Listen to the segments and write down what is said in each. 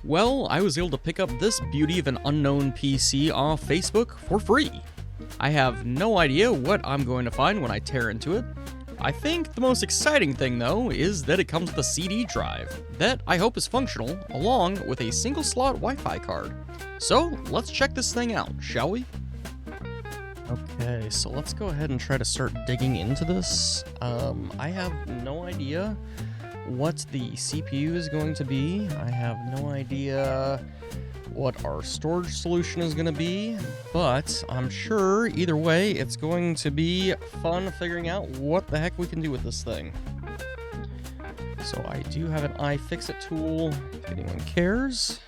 Well, I was able to pick up this beauty of an unknown PC off Facebook for free. I have no idea what I'm going to find when I tear into it. I think the most exciting thing, though, is that it comes with a CD drive that I hope is functional, along with a single-slot Wi-Fi card. So, let's check this thing out, shall we? Okay, so let's go ahead and try to start digging into this. I have no idea what the CPU is going to be. I have no idea what our storage solution is going to be, but I'm sure either way it's going to be fun figuring out what the heck we can do with this thing. So I do have an iFixit tool, if anyone cares.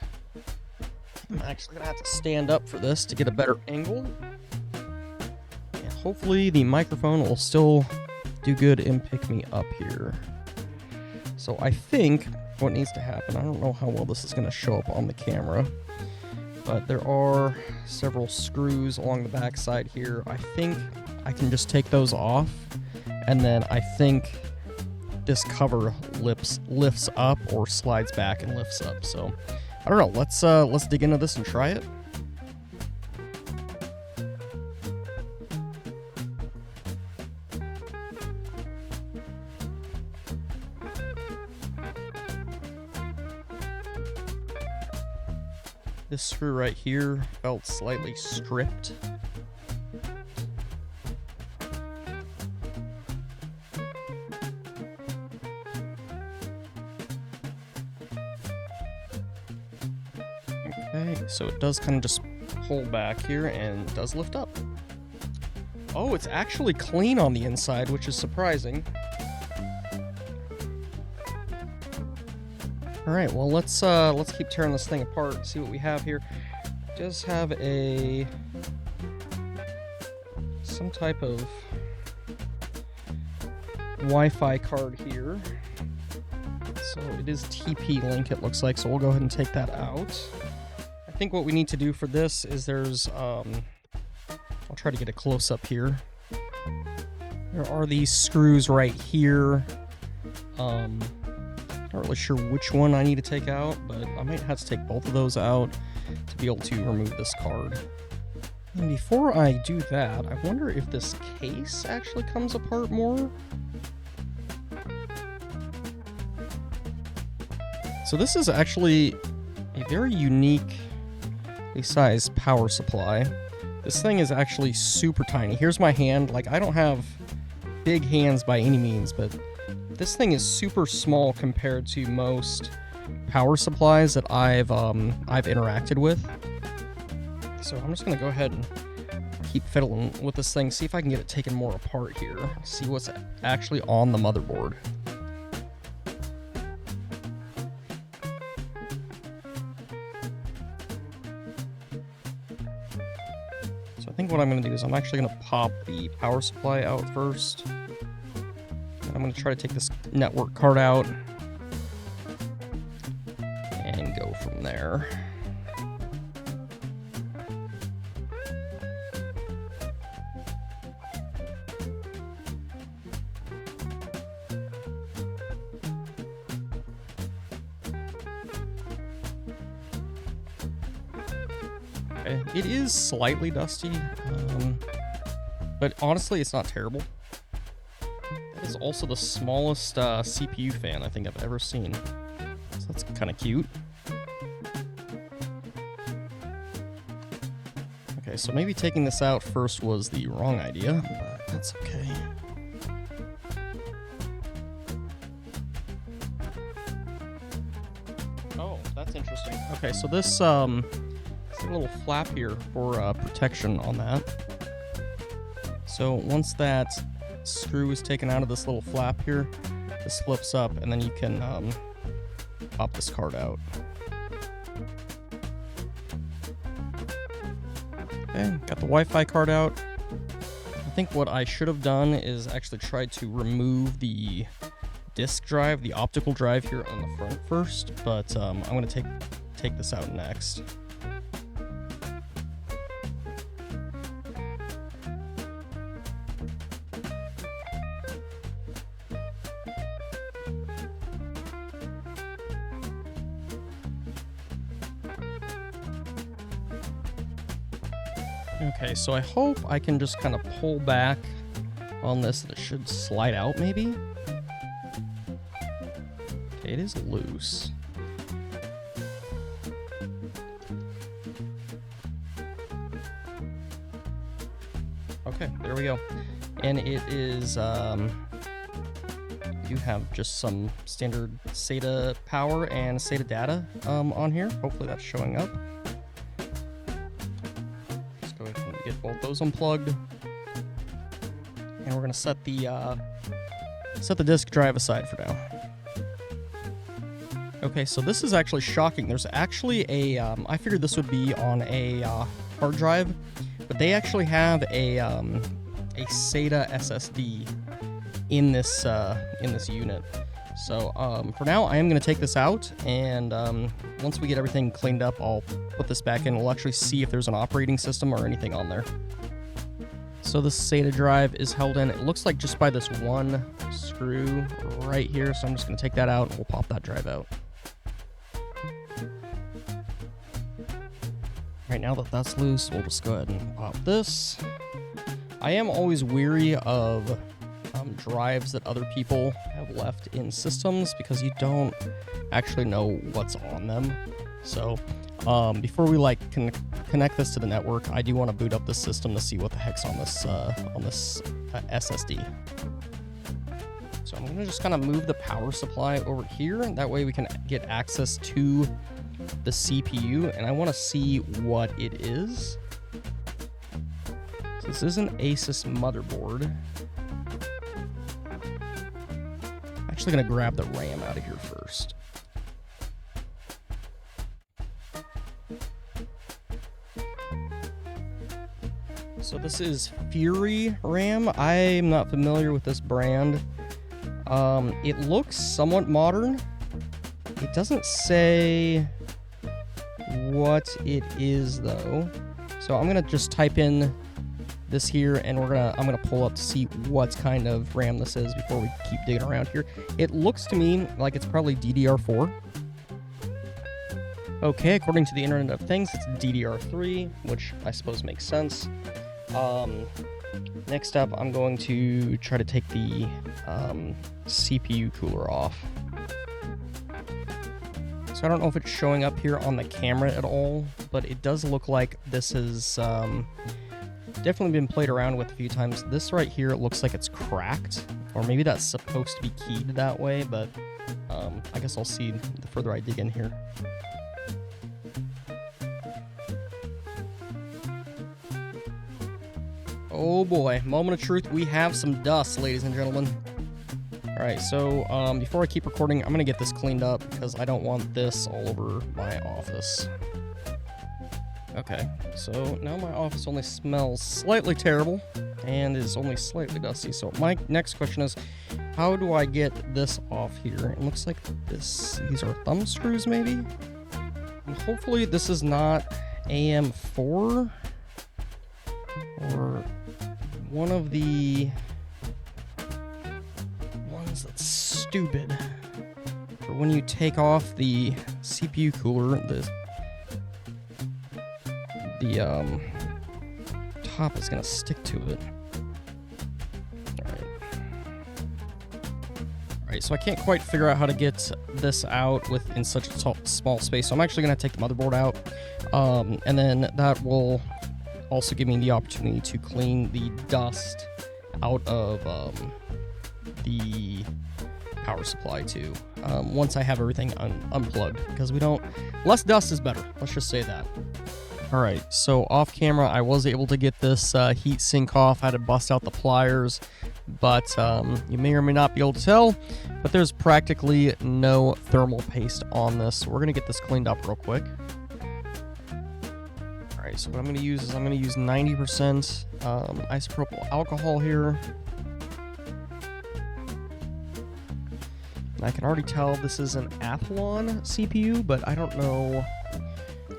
I'm actually going to have to stand up for this to get a better angle. And hopefully the microphone will still do good and pick me up here. So I think what needs to happen, I don't know how well this is going to show up on the camera, but there are several screws along the back side here. I think I can just take those off, and then I think this cover lifts up or slides back and lifts up. So I don't know. Let's dig into this and try it. This screw right here felt slightly stripped. Okay, so it does kind of just pull back here and does lift up. Oh, it's actually clean on the inside, which is surprising. All right, well, let's keep tearing this thing apart and see what we have here. It does have some type of Wi-Fi card here. So it is TP-Link, it looks like, so we'll go ahead and take that out. I think what we need to do for this is there's, I'll try to get a close-up here. There are these screws right here. Not really sure which one I need to take out, but I might have to take both of those out to be able to remove this card. And before I do that, I wonder if this case actually comes apart more. So this is actually a very uniquely sized power supply. This thing is actually super tiny. Here's my hand. Like, I don't have big hands by any means, but this thing is super small compared to most power supplies that I've interacted with. So I'm just gonna go ahead and keep fiddling with this thing, see if I can get it taken more apart here, see what's actually on the motherboard. So I think what I'm gonna do is I'm actually gonna pop the power supply out first. I'm going to try to take this network card out and go from there. Okay, it is slightly dusty, but honestly it's not terrible. Is also the smallest CPU fan I think I've ever seen. So that's kind of cute. Okay, so maybe taking this out first was the wrong idea, but that's okay. Oh, that's interesting. Okay, so this a little flap here for protection on that. So once that screw is taken out of this little flap here, this flips up, and then you can pop this card out. Okay, got the Wi-Fi card out. I think what I should have done is actually tried to remove the disk drive, the optical drive here on the front first, but I'm going to take this out next. Okay, so I hope I can just kind of pull back on this and it should slide out maybe. Okay, it is loose. Okay, there we go. And it is, you have just some standard SATA power and SATA data on here. Hopefully that's showing up. Let's go ahead and get both those unplugged. And we're gonna set the disk drive aside for now. Okay, so this is actually shocking. There's actually a, I figured this would be on a hard drive, but they actually have a SATA SSD in this unit. So for now, I am going to take this out, and once we get everything cleaned up, I'll put this back in. We'll actually see if there's an operating system or anything on there. So this SATA drive is held in, it looks like just by this one screw right here, so I'm just going to take that out and we'll pop that drive out. Right now that that's loose, we'll just go ahead and pop this. I am always weary of drives that other people have left in systems because you don't actually know what's on them. So before we connect this to the network, I do want to boot up the system to see what the heck's on this SSD. So I'm gonna just kind of move the power supply over here, and that way we can get access to the CPU, and I want to see what it is. So this is an Asus motherboard. I'm actually gonna grab the RAM out of here first. So this is Fury RAM. I'm not familiar with this brand. It looks somewhat modern. It doesn't say what it is though. So I'm gonna just type in this here, and I'm gonna pull up to see what kind of RAM this is before we keep digging around here. It looks to me like it's probably DDR4. Okay, according to the Internet of Things, it's DDR3, which I suppose makes sense. Next up, I'm going to try to take the CPU cooler off. So I don't know if it's showing up here on the camera at all, but it does look like this has definitely been played around with a few times. This right here, it looks like it's cracked, or maybe that's supposed to be keyed that way, but I guess I'll see the further I dig in here. Oh boy, moment of truth, we have some dust, ladies and gentlemen. Alright, so before I keep recording, I'm going to get this cleaned up because I don't want this all over my office. Okay, so now my office only smells slightly terrible and is only slightly dusty. So my next question is, how do I get this off here? It looks like these are thumb screws maybe? And hopefully this is not AM4 or one of the ones that's stupid. For when you take off the CPU cooler, the top is gonna stick to it. Alright, so I can't quite figure out how to get this out in such a small space, so I'm actually gonna take the motherboard out, and then that will also give me the opportunity to clean the dust out of the power supply too, once I have everything unplugged, because less dust is better, let's just say that. Alright, so off camera I was able to get this heat sink off. I had to bust out the pliers, but you may or may not be able to tell, but there's practically no thermal paste on this, so we're going to get this cleaned up real quick. Alright, so what I'm going to use is 90% isopropyl alcohol here. And I can already tell this is an Athlon CPU, but I don't know,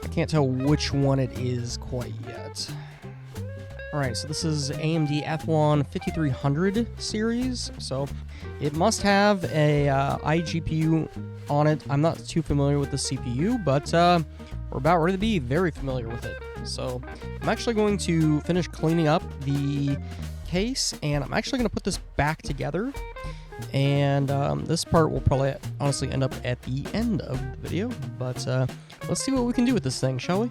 I can't tell which one it is quite yet. Alright, so this is AMD Athlon 5300 series, so it must have a iGPU on it. I'm not too familiar with the CPU, but we're about ready to be very familiar with it. So I'm actually going to finish cleaning up the case, and I'm actually going to put this back together. And this part will probably honestly end up at the end of the video, but let's see what we can do with this thing, shall we?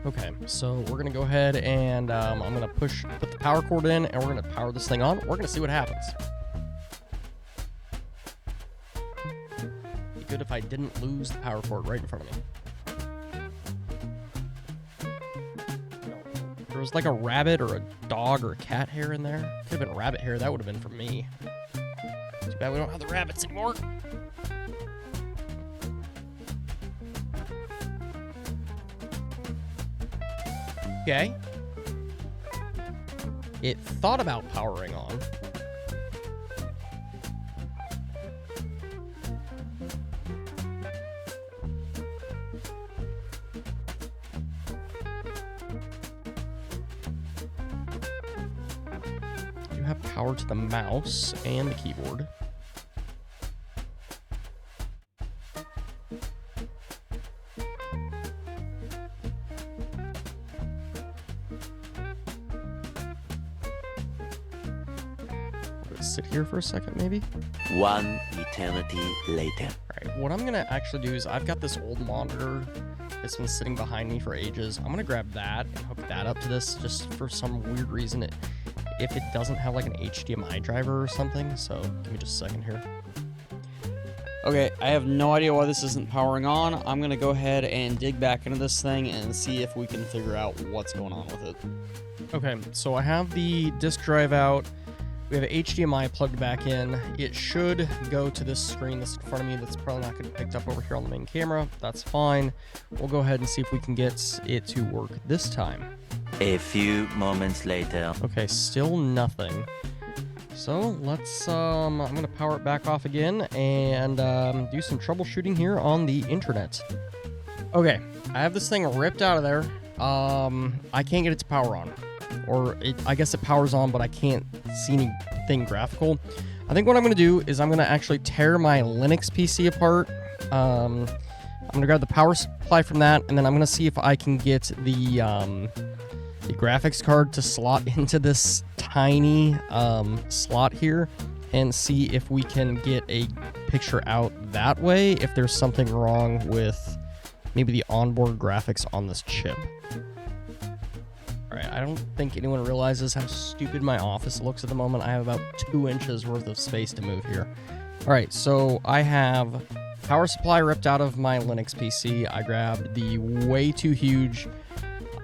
Okay, so we're gonna go ahead and I'm gonna put the power cord in, and we're gonna power this thing on. We're gonna see what happens. Be good if I didn't lose the power cord right in front of me. There was like a rabbit or a dog or a cat hair in there. Could have been rabbit hair. That would have been for me. Too bad we don't have the rabbits anymore. Okay. It thought about powering on. You have power to the mouse and the keyboard. Sit here for a second, maybe? One eternity later. Alright, what I'm gonna actually do is I've got this old monitor that's been sitting behind me for ages. I'm gonna grab that and hook that up to this just for some weird reason. If it doesn't have like an HDMI driver or something, so give me just a second here. Okay, I have no idea why this isn't powering on. I'm gonna go ahead and dig back into this thing and see if we can figure out what's going on with it. Okay, so I have the disk drive out. We have an HDMI plugged back in. It should go to this screen that's in front of me. That's probably not going to be picked up over here on the main camera. That's fine. We'll go ahead and see if we can get it to work this time. A few moments later. Okay, still nothing. So let's, I'm going to power it back off again and do some troubleshooting here on the internet. Okay, I have this thing ripped out of there. I can't get it to power on. Or I guess it powers on, but I can't see anything graphical. I think what I'm going to do is I'm going to actually tear my Linux PC apart. I'm going to grab the power supply from that, and then I'm going to see if I can get the graphics card to slot into this tiny slot here, and see if we can get a picture out that way if there's something wrong with maybe the onboard graphics on this chip. Alright, I don't think anyone realizes how stupid my office looks at the moment. I have about 2 inches worth of space to move here. Alright, so I have power supply ripped out of my Linux PC. I grabbed the way too huge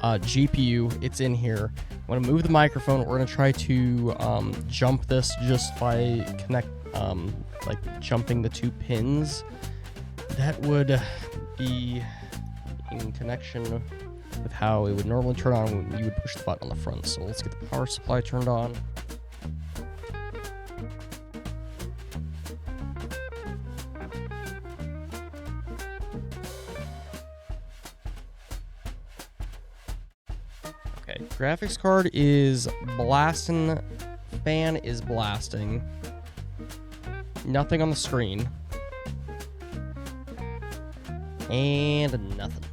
GPU. It's in here. I'm going to move the microphone. We're going to try to jump this just by jumping the 2 pins. That would be in connection with how it would normally turn on when you would push the button on the front. So let's get the power supply turned on. Okay, graphics card is blasting, fan is blasting. Nothing on the screen. And nothing.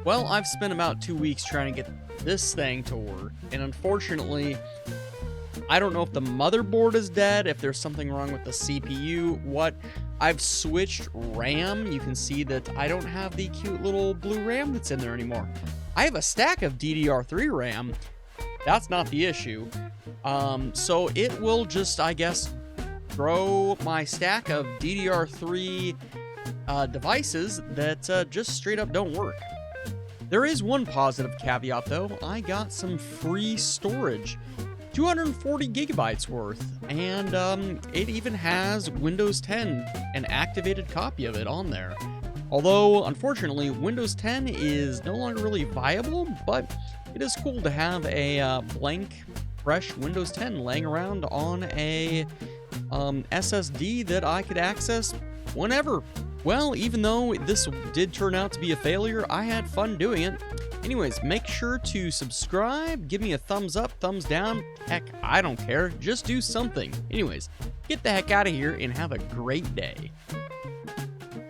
Well, I've spent about 2 weeks trying to get this thing to work, and unfortunately, I don't know if the motherboard is dead, if there's something wrong with the CPU, what. I've switched RAM. You can see that I don't have the cute little blue RAM that's in there anymore. I have a stack of DDR3 RAM. That's not the issue. So it will just, I guess, grow my stack of DDR3 devices that just straight up don't work. There is one positive caveat, though. I got some free storage. 240 gigabytes worth, and it even has Windows 10, an activated copy of it on there. Although, unfortunately, Windows 10 is no longer really viable, but it is cool to have a blank, fresh Windows 10 laying around on a SSD that I could access whenever. Well, even though this did turn out to be a failure, I had fun doing it. Anyways, make sure to subscribe, give me a thumbs up, thumbs down, heck, I don't care, just do something. Anyways, get the heck out of here and have a great day.